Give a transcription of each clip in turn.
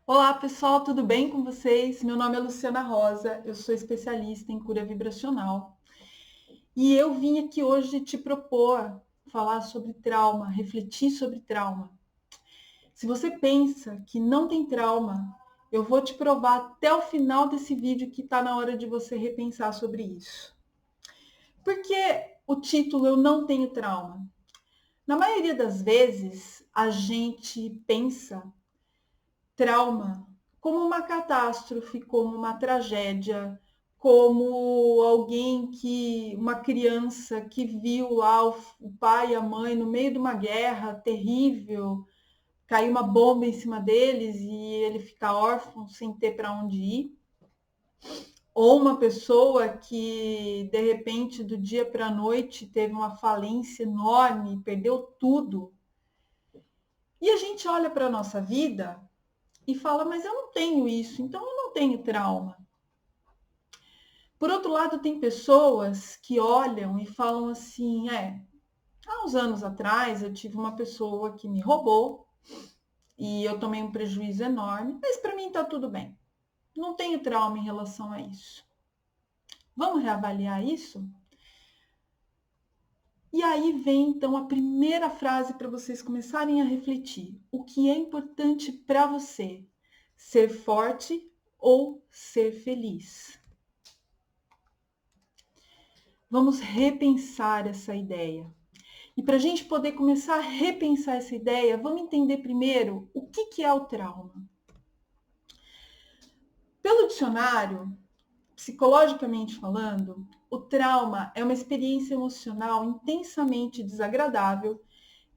Olá, pessoal, tudo bem com vocês? Meu nome é Luciana Rosa, eu sou especialista em cura vibracional e eu vim aqui hoje te propor falar sobre trauma, refletir sobre trauma. Se você pensa que não tem trauma, eu vou te provar até o final desse vídeo que está na hora de você repensar sobre isso. Por que o título Eu Não Tenho Trauma? Na maioria das vezes, a gente pensa trauma como uma catástrofe, como uma tragédia, como uma criança que viu lá o pai e a mãe no meio de uma guerra terrível, caiu uma bomba em cima deles e ele fica órfão sem ter para onde ir. Ou uma pessoa que, de repente, do dia para a noite, teve uma falência enorme, perdeu tudo. E a gente olha para a nossa vida e fala, mas eu não tenho isso, então eu não tenho trauma. Por outro lado, tem pessoas que olham e falam assim, há uns anos atrás eu tive uma pessoa que me roubou e eu tomei um prejuízo enorme, mas para mim está tudo bem. Não tenho trauma em relação a isso. Vamos reavaliar isso? E aí vem então a primeira frase para vocês começarem a refletir. O que é importante para você? Ser forte ou ser feliz? Vamos repensar essa ideia. E para a gente poder começar a repensar essa ideia, vamos entender primeiro o que é o trauma. Pelo dicionário, psicologicamente falando, o trauma é uma experiência emocional intensamente desagradável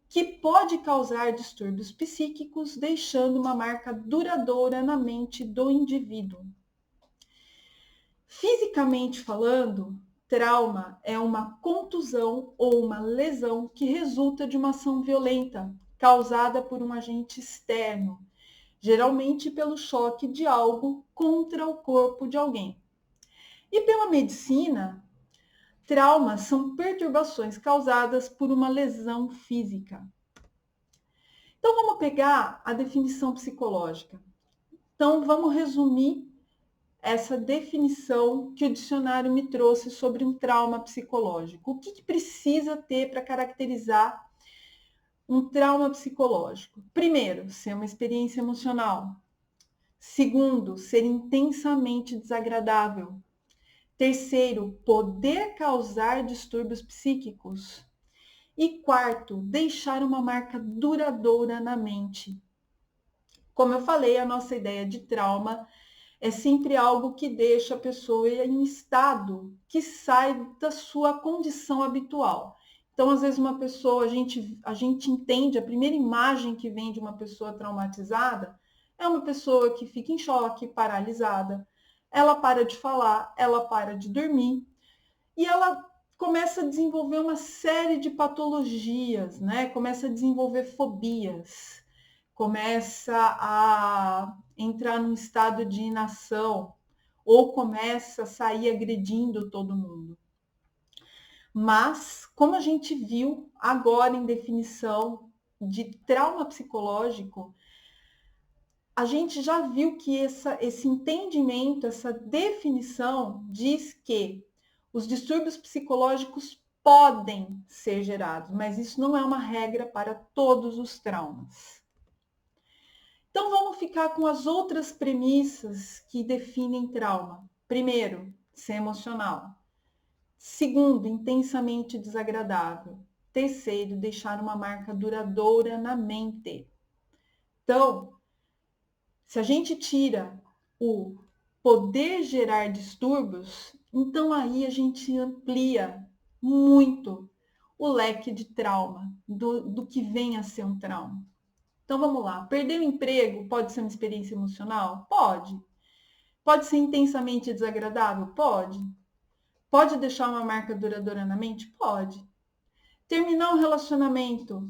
que pode causar distúrbios psíquicos, deixando uma marca duradoura na mente do indivíduo. Fisicamente falando, trauma é uma contusão ou uma lesão que resulta de uma ação violenta causada por um agente externo, geralmente pelo choque de algo contra o corpo de alguém. E pela medicina, traumas são perturbações causadas por uma lesão física. Então vamos pegar a definição psicológica. Então vamos resumir essa definição que o dicionário me trouxe sobre um trauma psicológico. O que precisa ter para caracterizar um trauma psicológico? Primeiro, ser uma experiência emocional. Segundo, ser intensamente desagradável. Terceiro, poder causar distúrbios psíquicos. E quarto, deixar uma marca duradoura na mente. Como eu falei, a nossa ideia de trauma é sempre algo que deixa a pessoa em estado que sai da sua condição habitual. Então, às vezes, uma pessoa, a gente entende, a primeira imagem que vem de uma pessoa traumatizada é uma pessoa que fica em choque, paralisada, ela para de falar, ela para de dormir e ela começa a desenvolver uma série de patologias, né? Começa a desenvolver fobias, começa a entrar num estado de inação ou começa a sair agredindo todo mundo. Mas, como a gente viu agora em definição de trauma psicológico, a gente já viu que esse entendimento, essa definição diz que os distúrbios psicológicos podem ser gerados, mas isso não é uma regra para todos os traumas. Então vamos ficar com as outras premissas que definem trauma. Primeiro, ser emocional. Segundo, intensamente desagradável. Terceiro, deixar uma marca duradoura na mente. Então, se a gente tira o poder gerar distúrbios, então aí a gente amplia muito o leque de trauma, do que vem a ser um trauma. Então vamos lá. Perder o emprego pode ser uma experiência emocional? Pode. Pode ser intensamente desagradável? Pode. Pode deixar uma marca duradoura na mente? Pode. Terminar um relacionamento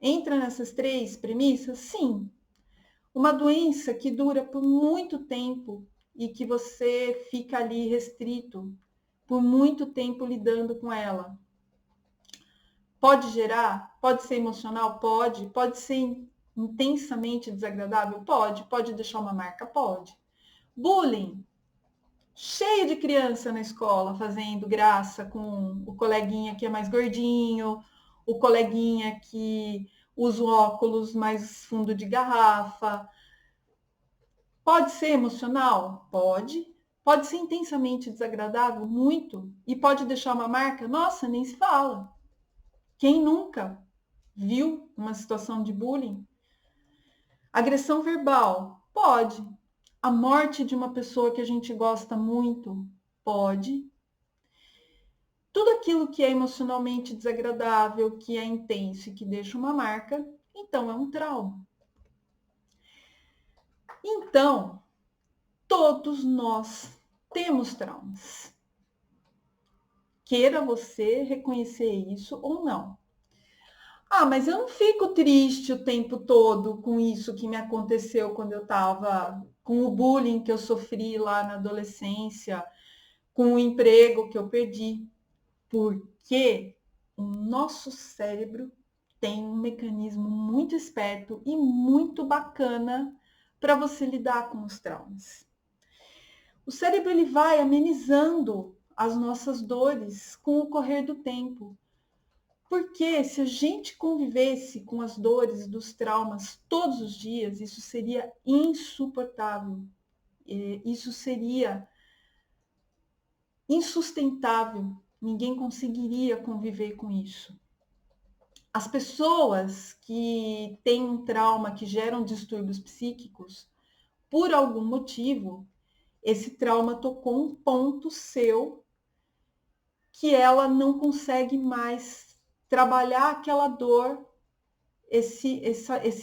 entra nessas três premissas? Sim. Uma doença que dura por muito tempo e que você fica ali restrito por muito tempo lidando com ela. Pode gerar? Pode ser emocional? Pode. Pode ser intensamente desagradável? Pode deixar uma marca? Pode. Bullying, cheio de criança na escola fazendo graça com o coleguinha que é mais gordinho, o coleguinha que usa óculos mais fundo de garrafa. Pode ser emocional? Pode. Pode ser intensamente desagradável? Muito. E pode deixar uma marca? Nossa, nem se fala. Quem nunca viu uma situação de bullying? Agressão verbal? Pode. A morte de uma pessoa que a gente gosta muito? Pode. Tudo aquilo que é emocionalmente desagradável, que é intenso e que deixa uma marca, então é um trauma. Então, todos nós temos traumas. Queira você reconhecer isso ou não. Ah, mas eu não fico triste o tempo todo com isso que me aconteceu quando eu estava com o bullying que eu sofri lá na adolescência, com o emprego que eu perdi, porque o nosso cérebro tem um mecanismo muito esperto e muito bacana para você lidar com os traumas. O cérebro ele vai amenizando as nossas dores com o correr do tempo. Porque se a gente convivesse com as dores dos traumas todos os dias, isso seria insuportável. Isso seria insustentável. Ninguém conseguiria conviver com isso. As pessoas que têm um trauma, que geram distúrbios psíquicos, por algum motivo, esse trauma tocou um ponto seu que ela não consegue mais trabalhar aquela dor, esse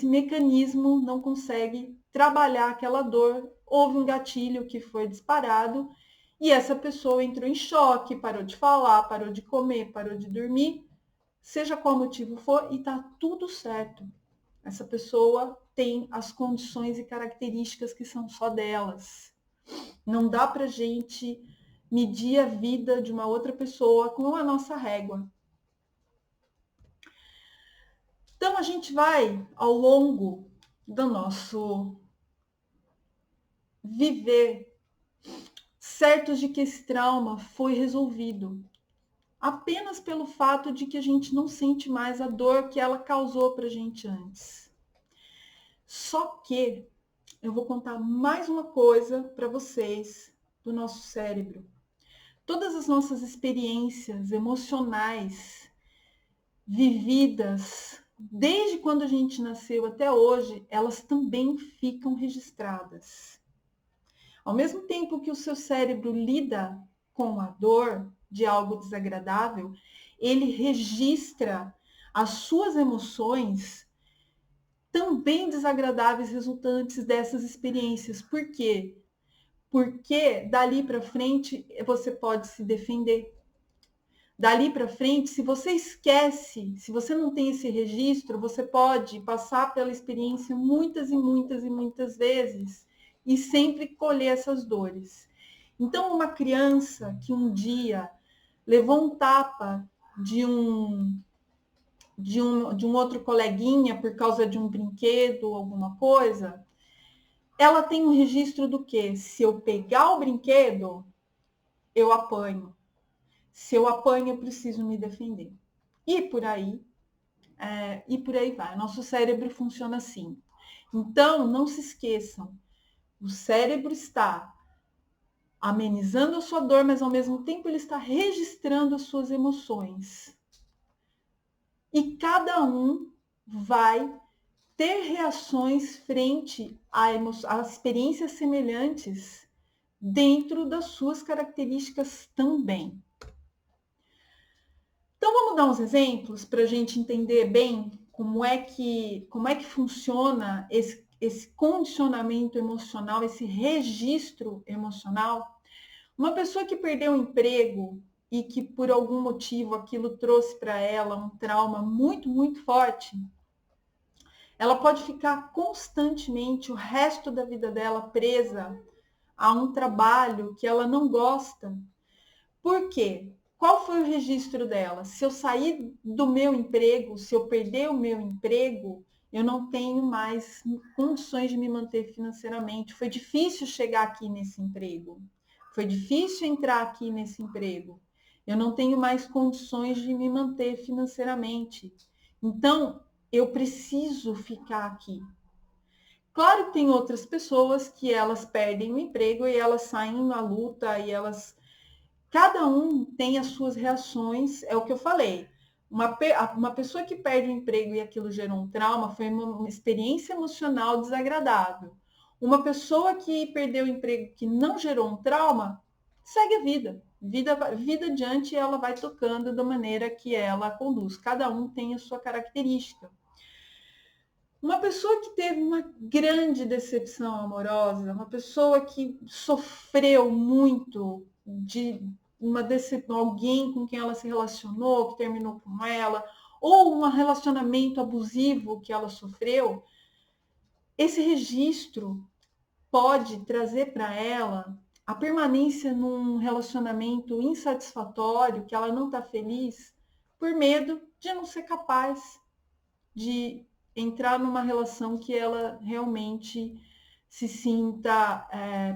mecanismo não consegue trabalhar aquela dor, houve um gatilho que foi disparado e essa pessoa entrou em choque, parou de falar, parou de comer, parou de dormir, seja qual motivo for, e tá tudo certo. Essa pessoa tem as condições e características que são só delas. Não dá pra gente medir a vida de uma outra pessoa com a nossa régua. Então, a gente vai, ao longo do nosso viver, certos de que esse trauma foi resolvido, apenas pelo fato de que a gente não sente mais a dor que ela causou para a gente antes. Só que eu vou contar mais uma coisa para vocês do nosso cérebro. Todas as nossas experiências emocionais vividas desde quando a gente nasceu até hoje, elas também ficam registradas. Ao mesmo tempo que o seu cérebro lida com a dor de algo desagradável, ele registra as suas emoções também desagradáveis resultantes dessas experiências. Por quê? Porque dali para frente você pode se defender. Dali para frente, se você esquece, se você não tem esse registro, você pode passar pela experiência muitas e muitas e muitas vezes e sempre colher essas dores. Então, uma criança que um dia levou um tapa de um outro coleguinha por causa de um brinquedo ou alguma coisa, ela tem um registro do quê? Se eu pegar o brinquedo, eu apanho. Se eu apanho, eu preciso me defender. E por aí vai. Nosso cérebro funciona assim. Então, não se esqueçam, o cérebro está amenizando a sua dor, mas ao mesmo tempo ele está registrando as suas emoções. E cada um vai ter reações frente a experiências semelhantes dentro das suas características também. Então, vamos dar uns exemplos para a gente entender bem como é que funciona esse condicionamento emocional, esse registro emocional. Uma pessoa que perdeu o emprego e que por algum motivo aquilo trouxe para ela um trauma muito, muito forte, ela pode ficar constantemente o resto da vida dela presa a um trabalho que ela não gosta. Por quê? Qual foi o registro dela? Se eu sair do meu emprego, se eu perder o meu emprego, eu não tenho mais condições de me manter financeiramente. Foi difícil chegar aqui nesse emprego. Foi difícil entrar aqui nesse emprego. Eu não tenho mais condições de me manter financeiramente. Então, eu preciso ficar aqui. Claro que tem outras pessoas que elas perdem o emprego e elas saem na luta e elas... Cada um tem as suas reações, é o que eu falei. Uma pessoa que perde o emprego e aquilo gerou um trauma foi uma experiência emocional desagradável. Uma pessoa que perdeu o emprego que não gerou um trauma, segue a vida. Vida adiante, ela vai tocando da maneira que ela conduz. Cada um tem a sua característica. Uma pessoa que teve uma grande decepção amorosa, uma pessoa que sofreu muito de uma decepção, alguém com quem ela se relacionou, que terminou com ela, ou um relacionamento abusivo que ela sofreu, esse registro pode trazer para ela a permanência num relacionamento insatisfatório, que ela não está feliz, por medo de não ser capaz de entrar numa relação que ela realmente se sinta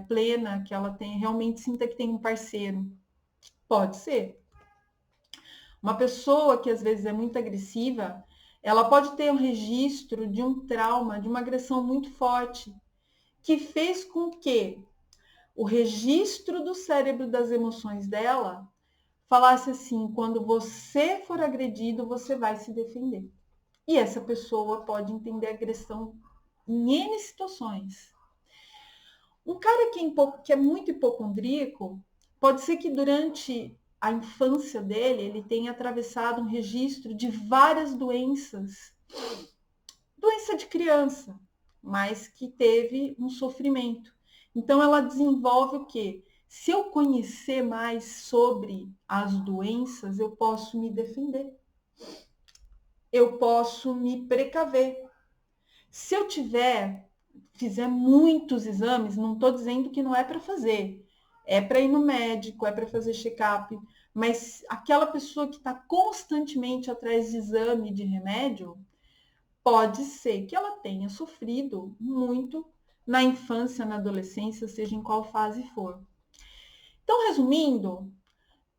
plena, que ela realmente sinta que tem um parceiro. Pode ser. Uma pessoa que às vezes é muito agressiva, ela pode ter um registro de um trauma, de uma agressão muito forte, que fez com que o registro do cérebro das emoções dela falasse assim: quando você for agredido, você vai se defender. E essa pessoa pode entender agressão em N situações. Um cara que é muito hipocondríaco, pode ser que durante a infância dele, ele tenha atravessado um registro de várias doenças. Doença de criança, mas que teve um sofrimento. Então ela desenvolve o quê? Se eu conhecer mais sobre as doenças, eu posso me defender. Eu posso me precaver. Se eu fizer muitos exames, não estou dizendo que não é para fazer, é para ir no médico, é para fazer check-up, mas aquela pessoa que está constantemente atrás de exame, de remédio, pode ser que ela tenha sofrido muito na infância, na adolescência, seja em qual fase for. Então, resumindo,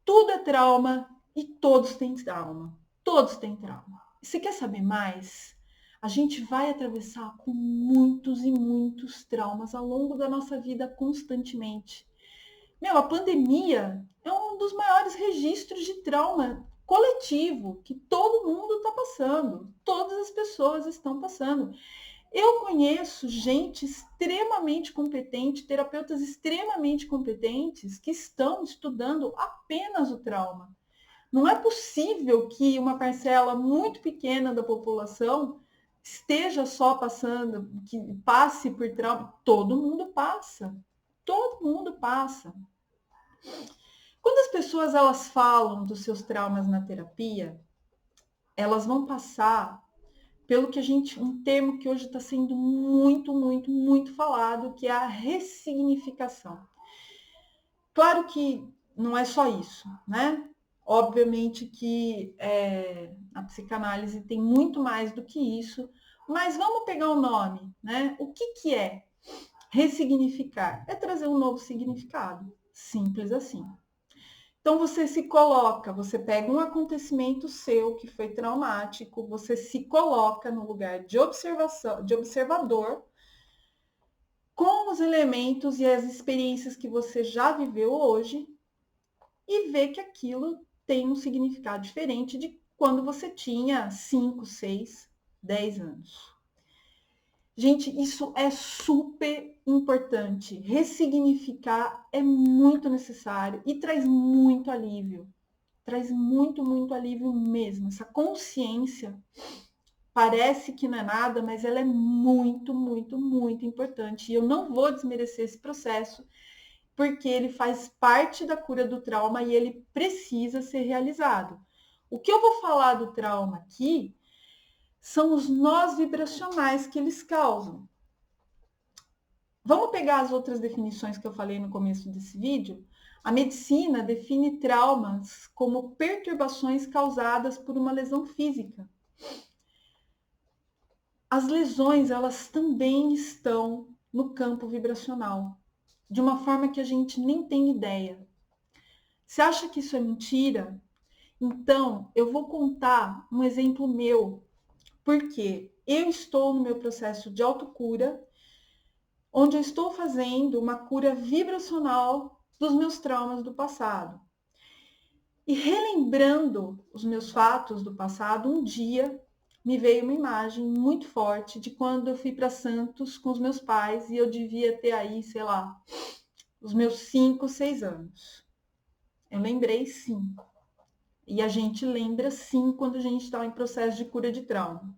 tudo é trauma e todos têm trauma. Todos têm trauma. Se quer saber mais, a gente vai atravessar com muitos e muitos traumas ao longo da nossa vida constantemente. A pandemia é um dos maiores registros de trauma coletivo que todo mundo está passando. Todas as pessoas estão passando. Eu conheço gente extremamente competente, terapeutas extremamente competentes que estão estudando apenas o trauma. Não é possível que uma parcela muito pequena da população esteja só passando, que passe por trauma. Todo mundo passa. Todo mundo passa. Quando as pessoas elas falam dos seus traumas na terapia, elas vão passar pelo que um termo que hoje está sendo muito, muito, muito falado, que é a ressignificação. Claro que não é só isso, né? Obviamente que a psicanálise tem muito mais do que isso, mas vamos pegar o nome, né? O que é ressignificar? É trazer um novo significado, simples assim. Então você se coloca, você pega um acontecimento seu que foi traumático, você se coloca no lugar de observação, de observador, com os elementos e as experiências que você já viveu hoje e vê que aquilo tem um significado diferente de quando você tinha 5, 6, 10 anos. Gente, isso é super importante. Ressignificar é muito necessário e traz muito alívio. Traz muito, muito alívio mesmo. Essa consciência parece que não é nada, mas ela é muito, muito, muito importante. E eu não vou desmerecer esse processo, porque ele faz parte da cura do trauma e ele precisa ser realizado. O que eu vou falar do trauma aqui são os nós vibracionais que eles causam. Vamos pegar as outras definições que eu falei no começo desse vídeo? A medicina define traumas como perturbações causadas por uma lesão física. as lesões, elas também estão no campo vibracional, de uma forma que a gente nem tem ideia. Você acha que isso é mentira? Então, eu vou contar um exemplo meu, porque eu estou no meu processo de autocura, onde eu estou fazendo uma cura vibracional dos meus traumas do passado. E relembrando os meus fatos do passado, um dia me veio uma imagem muito forte de quando eu fui para Santos com os meus pais e eu devia ter aí, sei lá, os meus 5, 6 anos. Eu lembrei sim. E a gente lembra sim quando a gente está em processo de cura de trauma.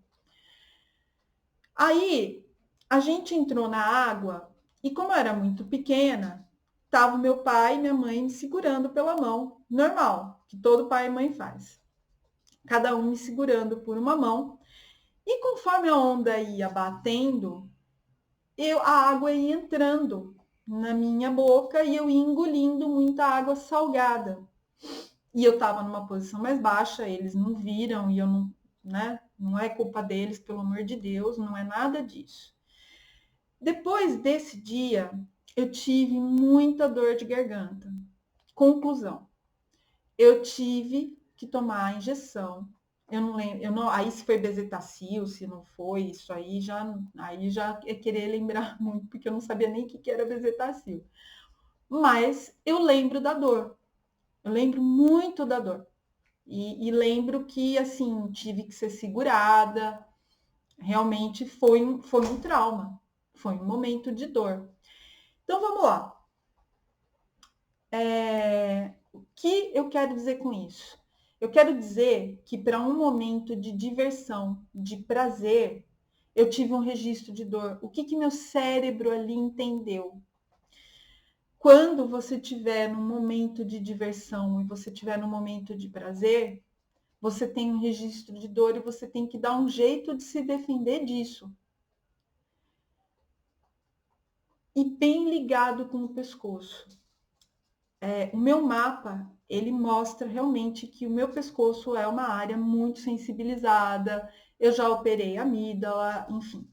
Aí a gente entrou na água e como eu era muito pequena, tava meu pai e minha mãe me segurando pela mão, normal, que todo pai e mãe faz. Cada um me segurando por uma mão. E conforme a onda ia batendo, a água ia entrando na minha boca e eu ia engolindo muita água salgada. E eu estava numa posição mais baixa, eles não viram e eu não, né? Não é culpa deles, pelo amor de Deus, não é nada disso. Depois desse dia, eu tive muita dor de garganta. Conclusão, eu tive que tomar a injeção. Eu não lembro, aí se foi bezetacil, se não foi, isso aí já é querer lembrar muito, porque eu não sabia nem o que era bezetacil. Mas eu lembro da dor. Eu lembro muito da dor. E lembro que, assim, tive que ser segurada. Realmente foi um trauma. Foi um momento de dor. Então, vamos lá. O que eu quero dizer com isso? Eu quero dizer que para um momento de diversão, de prazer, eu tive um registro de dor. O que meu cérebro ali entendeu? Quando você tiver num momento de diversão e você tiver num momento de prazer, você tem um registro de dor e você tem que dar um jeito de se defender disso. E bem ligado com o pescoço. O meu mapa, ele mostra realmente que o meu pescoço é uma área muito sensibilizada, eu já operei a amígdala, enfim,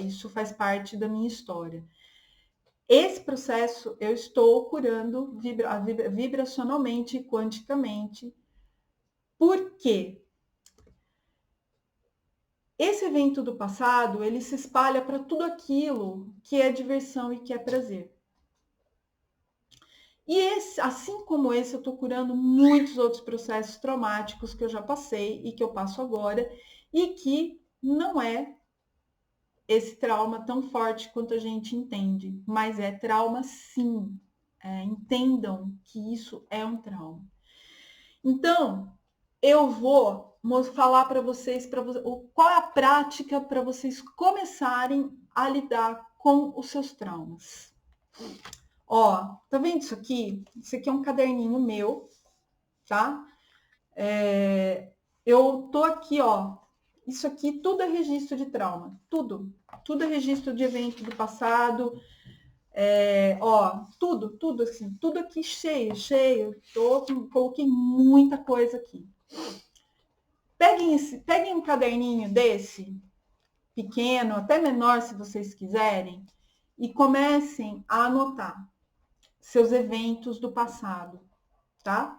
isso faz parte da minha história. Esse processo eu estou curando vibracionalmente e quanticamente. Por quê? Esse evento do passado, ele se espalha para tudo aquilo que é diversão e que é prazer. E assim como esse, eu estou curando muitos outros processos traumáticos que eu já passei e que eu passo agora, e que não é esse trauma tão forte quanto a gente entende, mas é trauma sim. Entendam que isso é um trauma. Então, eu vou falar para vocês, qual é a prática para vocês começarem a lidar com os seus traumas. Ó, tá vendo isso aqui? Isso aqui é um caderninho meu, tá? Eu tô aqui, ó. Isso aqui tudo é registro de trauma. Tudo. Tudo é registro de evento do passado. Tudo assim. Tudo aqui cheio. Coloquei muita coisa aqui. Peguem um caderninho desse, pequeno, até menor se vocês quiserem, e comecem a anotar seus eventos do passado, tá?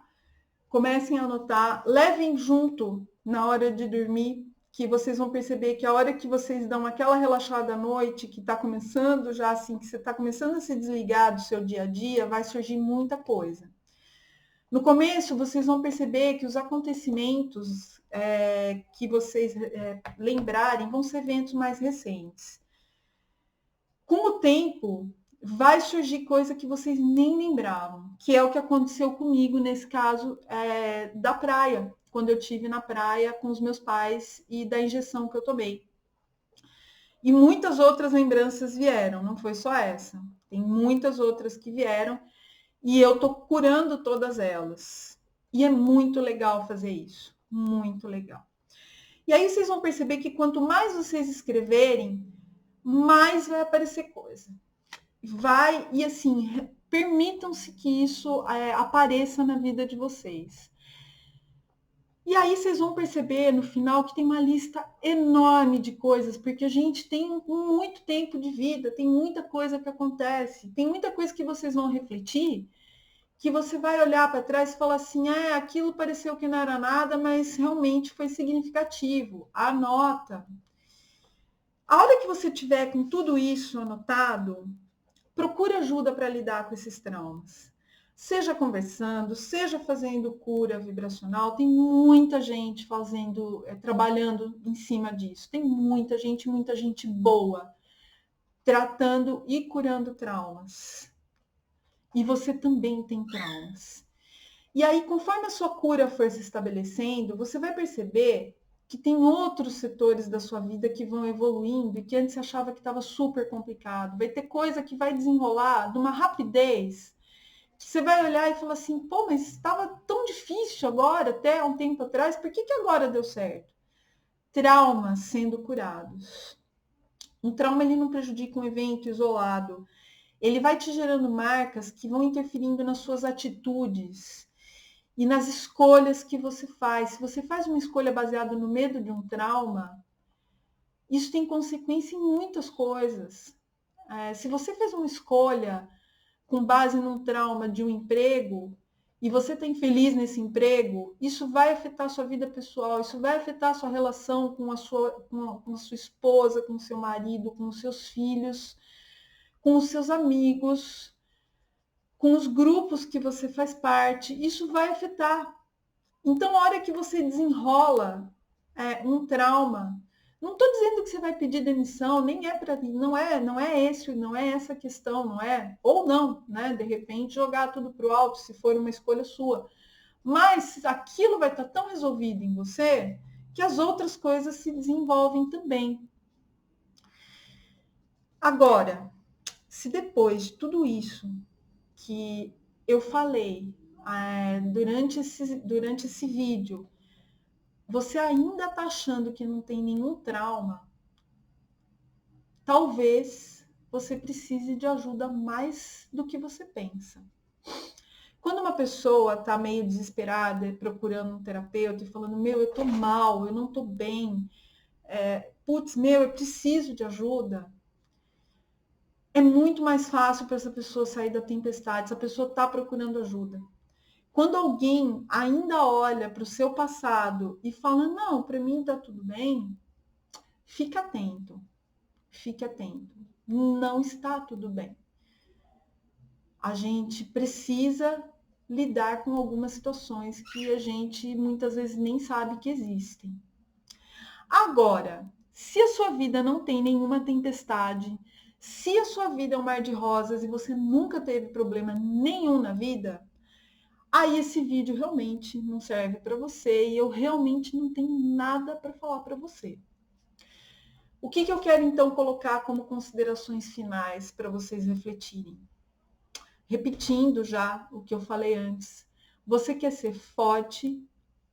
Comecem a anotar, levem junto na hora de dormir, que vocês vão perceber que a hora que vocês dão aquela relaxada à noite, que está começando já assim, que você está começando a se desligar do seu dia a dia, vai surgir muita coisa. No começo, vocês vão perceber que os acontecimentos que vocês lembrarem vão ser eventos mais recentes. Com o tempo, vai surgir coisa que vocês nem lembravam, que é o que aconteceu comigo nesse caso da praia, quando eu tive na praia com os meus pais e da injeção que eu tomei. E muitas outras lembranças vieram, não foi só essa. Tem muitas outras que vieram e eu tô curando todas elas. E é muito legal fazer isso, muito legal. E aí vocês vão perceber que quanto mais vocês escreverem, mais vai aparecer coisa. E assim, permitam-se que isso apareça na vida de vocês. E aí vocês vão perceber no final que tem uma lista enorme de coisas, porque a gente tem muito tempo de vida, tem muita coisa que acontece, tem muita coisa que vocês vão refletir, que você vai olhar para trás e falar assim, aquilo pareceu que não era nada, mas realmente foi significativo. Anota. A hora que você tiver com tudo isso anotado, procure ajuda para lidar com esses traumas. Seja conversando, seja fazendo cura vibracional, tem muita gente fazendo, trabalhando em cima disso. Tem muita gente boa, tratando e curando traumas. E você também tem traumas. E aí, conforme a sua cura for se estabelecendo, você vai perceber que tem outros setores da sua vida que vão evoluindo e que antes você achava que estava super complicado. Vai ter coisa que vai desenrolar de uma rapidez que você vai olhar e falar assim, pô, mas estava tão difícil agora, até um tempo atrás, por que agora deu certo? Traumas sendo curados. Um trauma ele não prejudica um evento isolado. Ele vai te gerando marcas que vão interferindo nas suas atitudes e nas escolhas que você faz. Se você faz uma escolha baseada no medo de um trauma, isso tem consequência em muitas coisas. Se você fez uma escolha com base num trauma de um emprego e você está infeliz nesse emprego, isso vai afetar a sua vida pessoal, isso vai afetar a sua relação com com a sua esposa, com o seu marido, com os seus filhos, com os seus amigos, com os grupos que você faz parte, isso vai afetar. Então, a hora que você desenrola um trauma, não estou dizendo que você vai pedir demissão, nem é para, não é essa a questão, não é, ou não, né? De repente jogar tudo para o alto, se for uma escolha sua. Mas aquilo vai estar tão resolvido em você que as outras coisas se desenvolvem também. Agora, se depois de tudo isso que eu falei durante esse vídeo, você ainda está achando que não tem nenhum trauma, talvez você precise de ajuda mais do que você pensa. Quando uma pessoa está meio desesperada, procurando um terapeuta e falando, meu, eu estou mal, eu não estou bem, putz, meu, eu preciso de ajuda, é muito mais fácil para essa pessoa sair da tempestade, essa pessoa está procurando ajuda. Quando alguém ainda olha para o seu passado e fala, não, para mim está tudo bem, fique atento. Fique atento. Não está tudo bem. A gente precisa lidar com algumas situações que a gente muitas vezes nem sabe que existem. Agora, se a sua vida não tem nenhuma tempestade, se a sua vida é um mar de rosas e você nunca teve problema nenhum na vida, aí esse vídeo realmente não serve para você e eu realmente não tenho nada para falar para você. O que eu quero então colocar como considerações finais para vocês refletirem? Repetindo já o que eu falei antes. Você quer ser forte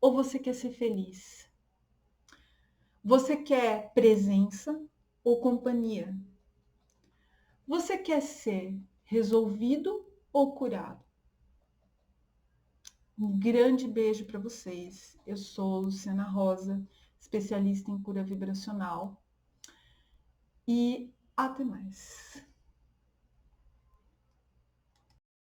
ou você quer ser feliz? Você quer presença ou companhia? Você quer ser resolvido ou curado? Um grande beijo para vocês. Eu sou Luciana Rosa, especialista em cura vibracional. E até mais.